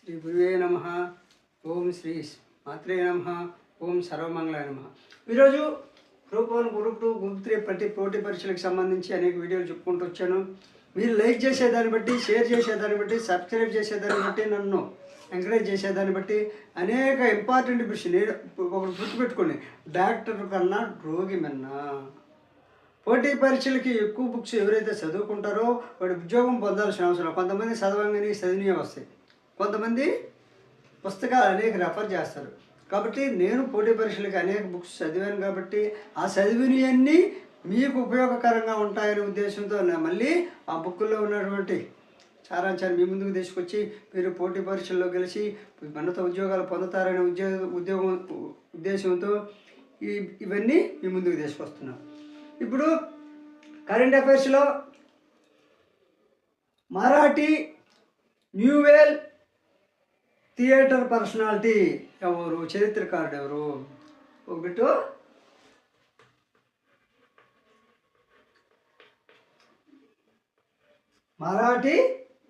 శ్రీ గురువే నమః. ఓం శ్రీ మాత్రే నమః. ఓం సర్వమంగళాయ నమః. ఈరోజు గ్రూప్ 1, గ్రూప్ 2, గ్రూప్ 3 పోటీ పరీక్షలకు సంబంధించి అనేక వీడియోలు చెప్పుకుంటూ వచ్చాను. మీరు లైక్ చేసేదాన్ని బట్టి, షేర్ చేసేదాన్ని బట్టి, సబ్స్క్రైబ్ చేసేదాన్ని బట్టి, నన్ను ఎంకరేజ్ చేసేదాన్ని బట్టి అనేక ఇంపార్టెంట్ విషయం నేను ఒకటి గుర్తుపెట్టుకోండి, డాక్టర్ కన్నా రోగి మిన్నా. పోటీ పరీక్షలకి ఎక్కువ బుక్స్ ఎవరైతే చదువుకుంటారో వాడు ఉద్యోగం పొందాల్సిన అవసరం. కొంతమంది చదవంగానే చదివినవి వస్తాయి, కొంతమంది పుస్తకాలు అనేక రెఫర్ చేస్తారు. కాబట్టి నేను పోటీ పరీక్షలకి అనేక బుక్స్ చదివాను కాబట్టి ఆ చదివినవన్నీ మీకు ఉపయోగకరంగా ఉంటాయనే ఉద్దేశంతో మళ్ళీ ఆ బుక్కుల్లో ఉన్నటువంటి సారాంశాన్ని మీ ముందుకు తీసుకొచ్చి మీరు పోటీ పరీక్షల్లో గెలిచి ఉన్నత ఉద్యోగాలు పొందుతారనే ఉద్దేశంతో ఇవన్నీ మీ ముందుకు తీసుకొస్తున్నాం. ఇప్పుడు కరెంట్ అఫైర్స్లో మరాఠీ న్యూవేల్ థియేటర్ పర్సనాలిటీ ఎవరు, చరిత్రకారుడు ఎవరు? ఒకటి మరాఠీ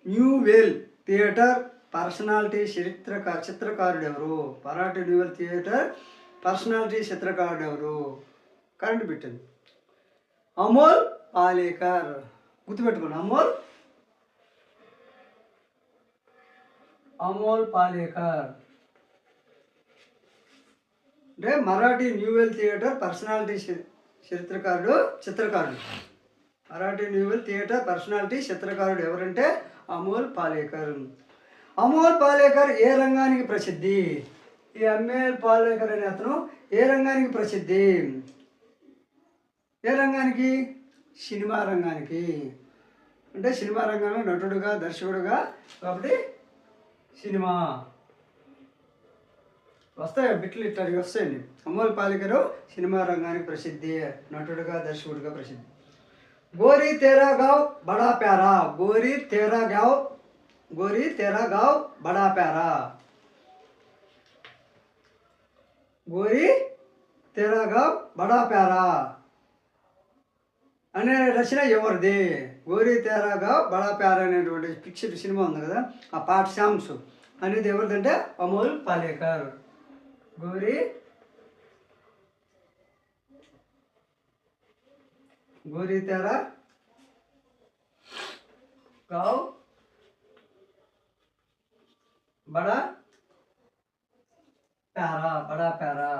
న్యూవేల్ థియేటర్ పర్సనాలిటీ చిత్రకారుడు ఎవరు? మరాఠీ న్యూవేల్ థియేటర్ పర్సనాలిటీ చిత్రకారుడు ఎవరు? కరెంట్ పెట్టింది అమోల్ పాలేకర్. గుర్తుపెట్టుకోండి, అమోల్ పాలేకర్ అంటే మరాఠీ న్యూవేల్ థియేటర్ పర్సనాలిటీ చిత్రకారుడు. మరాఠీ న్యూవేల్ థియేటర్ పర్సనాలిటీ చిత్రకారుడు ఎవరంటే అమోల్ పాలేకర్. అమోల్ పాలేకర్ ఏ రంగానికి ప్రసిద్ధి? ఈ అమోల్ పాలేకర్ అనే అతను ఏ రంగానికి ప్రసిద్ధి? ఏ రంగానికి? సినిమా రంగానికి. అంటే సినిమా రంగంలో నటుడుగా, దర్శకుడుగా, కాబట్టి సినిమా వస్తాయి బిట్లు ఇట్లాంటివి వస్తాయండి. అమోల్ పాలేకర్ సినిమా రంగానికి ప్రసిద్ధి, నటుడుగా, దర్శకుడుగా ప్రసిద్ధి. గోరీ తేరా గావ్ బడా ప్యారా. గోరీ తేరా గావ్ బడా ప్యారా. గోరీ తేరా గావ్ బడా ప్యారా అనే రచన ఎవరిది? గోరీ తేరా గావ్ బడా ప్యారా అనేటువంటి పిక్చర్ సినిమా ఉంది కదా, ఆ పాట సాంగ్స్ అనేది ఎవరిదంటే అమోల్ పాలేకర్. గోరీ తేరా గావ్ బడా ప్యారా.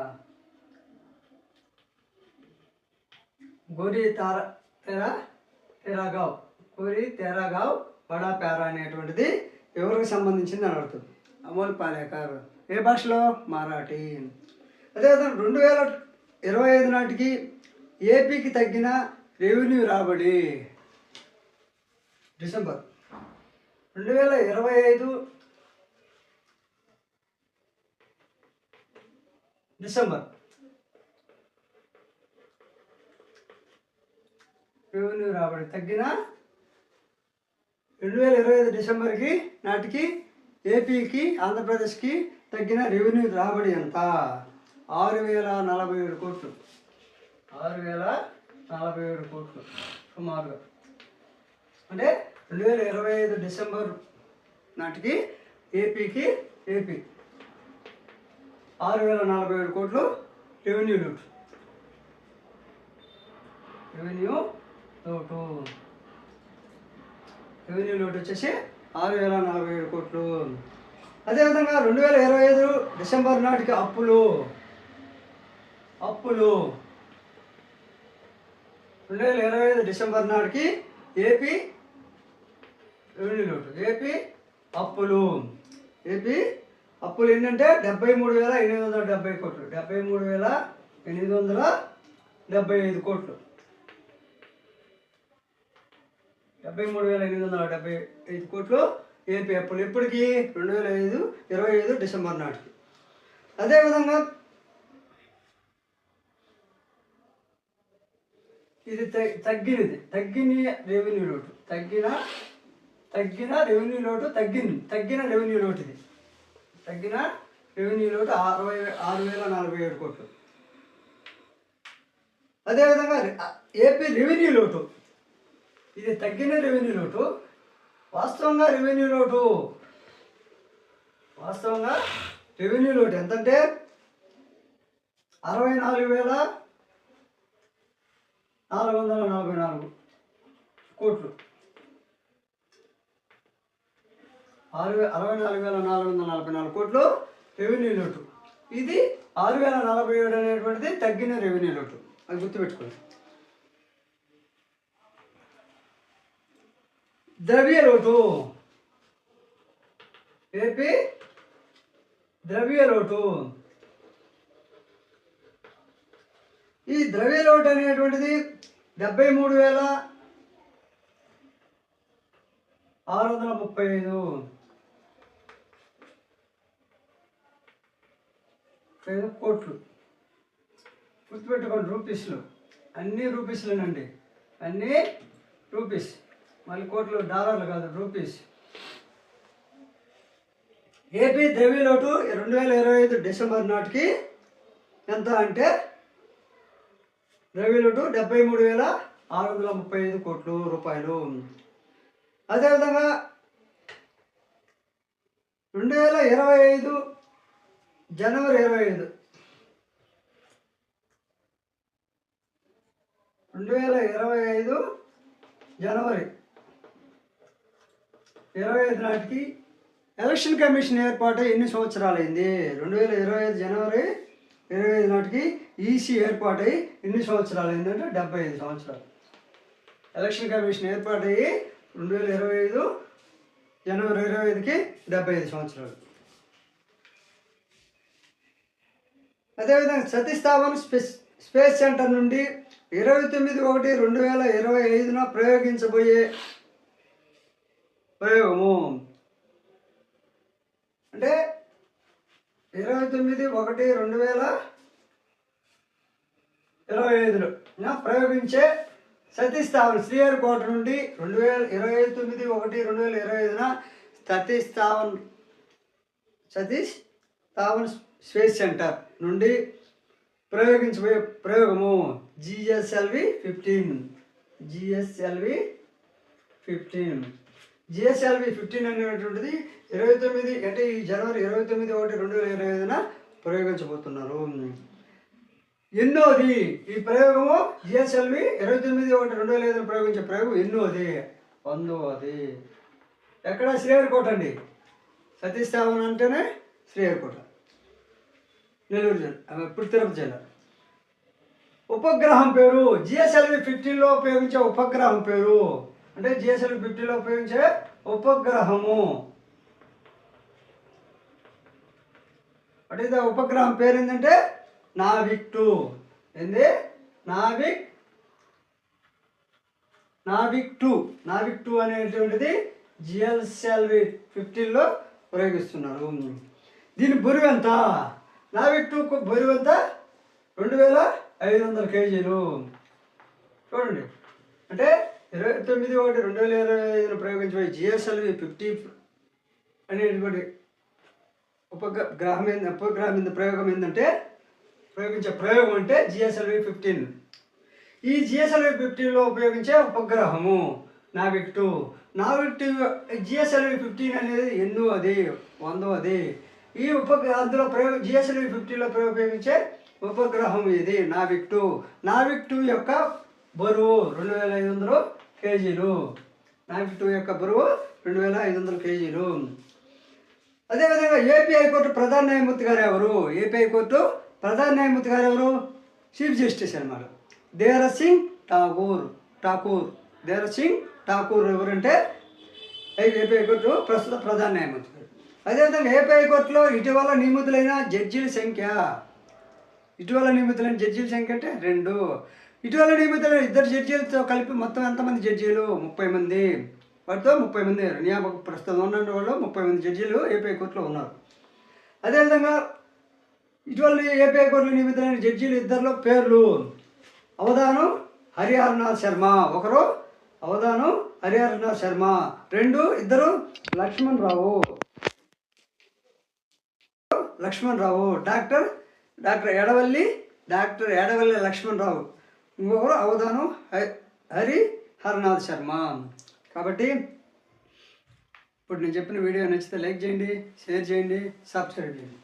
గోరీ తేరా గావ్ బడా ప్యారా అనేటువంటిది ఎవరికి సంబంధించింది అని అడుగుతుంది. అమోల్ పాలేకర్. ఏ భాషలో? మరాఠీ. అదేవిధంగా 2025 నాటికి ఏపీకి తగ్గిన రెవెన్యూ రాబడి. డిసెంబర్ 2025 డిసెంబర్ రెవెన్యూ రాబడి తగ్గిన 2025 డిసెంబర్కి నాటికి ఏపీకి, ఆంధ్రప్రదేశ్కి తగ్గిన రెవెన్యూ రాబడి ఎంత? 6047 కోట్లు. 6047 కోట్లు సుమారుగా. అంటే 2025 డిసెంబర్ నాటికి ఏపీ 6047 కోట్లు రెవెన్యూ లోటు వచ్చేసి 6047 కోట్లు. అదేవిధంగా 2025 డిసెంబర్ నాటికి అప్పులు 2025 డిసెంబర్ నాటికి ఏపీ రెవెన్యూ లోటు. ఏపీ అప్పులు ఏంటంటే 73,870 కోట్లు. 73,875 కోట్లు. 73,875 కోట్లు ఏపీ అప్పులు. ఎప్పటికీ? 2025 డిసెంబర్ నాటికి. అదేవిధంగా ఇది తగ్గిన రెవెన్యూ లోటు. తగ్గిన రెవెన్యూ లోటు. తగ్గిన రెవెన్యూ లోటు. ఇది తగ్గిన రెవెన్యూ లోటు 6,047 కోట్లు. అదేవిధంగా ఏపీ రెవెన్యూ లోటు. ఇది తగ్గిన రెవెన్యూ లోటు. వాస్తవంగా రెవెన్యూ లోటు వాస్తవంగా రెవెన్యూ లోటు ఎంతంటే 64,444 కోట్లు. 64,444 కోట్లు రెవెన్యూ లోటు. ఇది 6,047 అనేటువంటిది తగ్గిన రెవెన్యూ లోటు. అది గుర్తుపెట్టుకోండి. ద్రవ్య లోటు, ఏపీ ద్రవ్య లోటు. ఈ ద్రవ్య లోటు అనేటువంటిది 73,635 కోట్లు. గుర్తుపెట్టుకోండి, రూపీస్లో. అన్నీ రూపీస్లోనండి, అన్నీ రూపీస్. మళ్ళీ కోట్లు డాలర్లు కాదు, రూపీస్. ఏపీ ద్రవ్య లోటు 2025 డిసెంబర్ నాటికి ఎంత అంటే ద్రవ్య లోటు 73,635 కోట్లు రూపాయలు. అదేవిధంగా 2025 జనవరి 25 2025 జనవరి 25 నాటికి ఎలక్షన్ కమిషన్ ఏర్పాటు ఎన్ని సంవత్సరాలైంది? 2025 జనవరి 25 నాటికి ఈసీ ఏర్పాటై ఎన్ని సంవత్సరాలైంది అంటే 75 సంవత్సరాలు. ఎలక్షన్ కమిషన్ ఏర్పాటయ్యి 2025 జనవరి 25కి 75 సంవత్సరాలు. అదేవిధంగా సతీష్ ధావన్ స్పేస్ సెంటర్ నుండి 29/1/2025 ప్రయోగించబోయే ప్రయోగము అంటే 29/1/2025 ప్రయోగించే సతీష్ ధావన్ శ్రీహరికోట నుండి 29/1/2025 సతీష్ ధావన్ స్పేస్ సెంటర్ నుండి ప్రయోగించబోయే ప్రయోగము జిఎస్ఎల్వి 15 అనేటువంటిది 29 అంటే ఈ జనవరి 29/1/2025 ప్రయోగించబోతున్నారు. ఎన్నోది ఈ ప్రయోగము? జిఎస్ఎల్వి 29/1/2025 ప్రయోగించే ప్రయోగం ఎన్నోది? 100వది. ఎక్కడ? శ్రీహరికోట అండి. సతీష్ ధావన్ అంటేనే శ్రీహరికోట, నెల్లూరు జిల్లా, ఇప్పుడు తిరుపతి జిల్లా. ఉపగ్రహం పేరు జిఎస్ఎల్వి 15లో ఉపయోగించే ఉపగ్రహం పేరు అంటే జిఎస్ఎల్వి 15లో ఉపయోగించే ఉపగ్రహము అంటే ఉపగ్రహం పేరు ఏంటంటే నావిక్ 2. ఏంది? నావిక్ 2 అనేటువంటిది జిఎస్ఎల్వి 15లో ప్రయోగిస్తున్నారు. దీని బరువు ఎంత? నావిక్ 2 బరువు ఎంత? 2,500 కేజీలు. చూడండి, అంటే 29/1/2025 ప్రయోగించబోయే జిఎస్ఎల్వి 50 అనేటువంటి ఉపగ్రహం మీద ప్రయోగించే ప్రయోగం అంటే జిఎస్ఎల్వి 15. ఈ జిఎస్ఎల్వి 15లో ఉపయోగించే ఉపగ్రహము నావిక్ 2. జిఎస్ఎల్వి 15 అనేది ఎన్నోది? 100వది. ఈ అందులో జిఎస్ఎల్వి 15లో ఉపయోగించే ఉపగ్రహం ఇది నావిక్ 2. నావిక్ 2 యొక్క బరువు 2,500 కేజీలు. నావిక్ 2 యొక్క బరువు 2,500 కేజీలు. అదేవిధంగా ఏపీ హైకోర్టు ప్రధాన న్యాయమూర్తి గారు ఎవరు? ఏపీ హైకోర్టు ప్రధాన న్యాయమూర్తి గారు ఎవరు? చీఫ్ జస్టిస్ అన్నమాట. దేవరసింగ్ ఠాకూర్ ఎవరంటే ఏపీ హైకోర్టు ప్రస్తుత ప్రధాన న్యాయమూర్తి గారు. అదేవిధంగా ఏపీ హైకోర్టులో ఇటీవల నియమితులైన జడ్జీల సంఖ్య అంటే 2. ఇటీవల నియమితులైన 2 జడ్జీలతో కలిపి మొత్తం ఎంతమంది జడ్జీలు? 30 మంది. వాటితో 30 మంది నియామక ప్రస్తుతం ఉన్న వాళ్ళు 30 మంది జడ్జీలు ఏపీ హైకోర్టులో ఉన్నారు. అదేవిధంగా ఇటీవల ఏపీ హైకోర్టులో నియమితులైన జడ్జీలు 2 పేర్లు అవధానం హరిహరనాథ్ శర్మ. ఒకరు అవధానం హరిహరనాథ్ శర్మ. 2 లక్ష్మణరావు. డాక్టర్ ఎడవల్లి లక్ష్మణరావు. ఇంకొకరు అవధానం హరిహరనాథ్ శర్మ. కాబట్టి ఇప్పుడు నేను చెప్పిన వీడియో నచ్చితే లైక్ చేయండి, షేర్ చేయండి, సబ్స్క్రైబ్ చేయండి.